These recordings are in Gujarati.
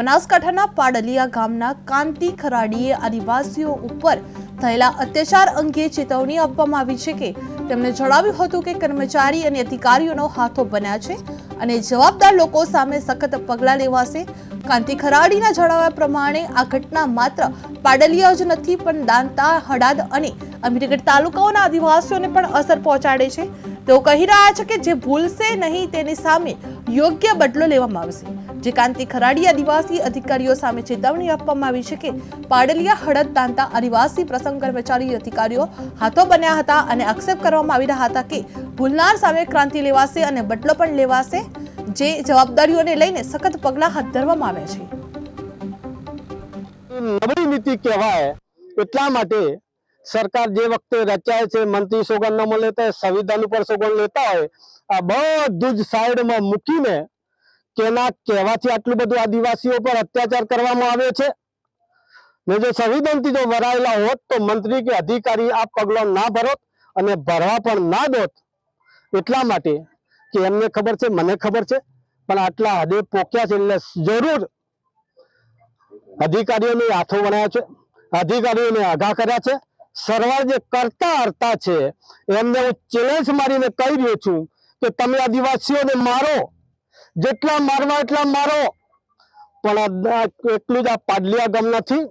બનાસકાંઠાના પાડલિયા ગામના કાંતિ ખરાડીએ આદિવાસીઓ ઉપર થયેલા અત્યાચાર અંગે ચેતવણી આપવામાં આવી છે કે તેમણે જણાવ્યું હતું કે કર્મચારી અને અધિકારીઓનો હાથો બન્યા છે અને જવાબદાર લોકો સામે સખત પગલાં લેવાશે। કાંતિ ખરાડીના જણાવ્યા પ્રમાણે આ ઘટના માત્ર પાડલિયા જ નથી પણ દાંતા, હડાદ અને અમીરગઢ તાલુકાઓના આદિવાસીઓને પણ અસર પહોંચાડે છે। તેઓ કહી રહ્યા છે કે જે ભૂલશે નહીં તેની સામે યોગ્ય બદલો લેવામાં આવશે। જે કાંતિ ખરાડી આદિવાસી અધિકારીઓ સામે ચેતવણી આપવામાં આવી છે કે પાડલિયા, હળદ, દાંતા આદિવાસી પ્રસંગ કર્મચારી અધિકારીઓ હાથો બન્યા હતા અને આક્ષેપ કરવામાં આવી રહ્યા હતા કે ભૂલનાર સામે ક્રાંતિ લેવાશે અને બદલો પણ લેવાશે। જે જવાબદારીઓને લઈને સખત પગલાં હાથ ધરવામાં આવ્યા છે। નબળી નીતિ કહેવાય એટલા માટે સરકાર જે વખતે રચાય છે, મંત્રી સોગંદ ન મળે તો સંવિધાન ઉપર સોગંદ લેતા હોય, આ બધું જ સાઈડમાં મૂકીને કેના કહેવાથી આટલું બધું આદિવાસીઓ પર અત્યાચાર કરવામાં આવે છે। ને જો સંવિધાનથી જો વરાયેલા હોત તો મંત્રી કે અધિકારી આ પગલો ના ભરોત અને ભરવા પણ ના દોત। એટલા માટે કે એમને ખબર છે, મને ખબર છે, પણ આટલા હદે પોક્યા છે એટલે જરૂર અધિકારીઓને હાથો બનાવ્યા છે, અધિકારીઓને આઘા કર્યા છે। સરવાર જે કરતા હરતા છે એમને હું ચેલેન્જ મારીને કહી રહ્યો છું કે તમે આદિવાસીઓને મારો, જેટલા મારવા એટલા મારો, પણ એટલું જ આ પાડલિયા ગામ નથી,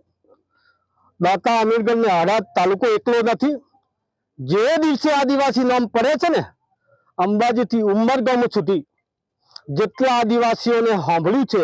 દાંતા, અમીરગઢ ને હળદ તાલુકો એકલો નથી। જે દિવસે આદિવાસી નામ પડે છે ને, અંબાજીથી ઉમરગામ સુધી જેટલા આદિવાસીઓને સાંભળ્યું છે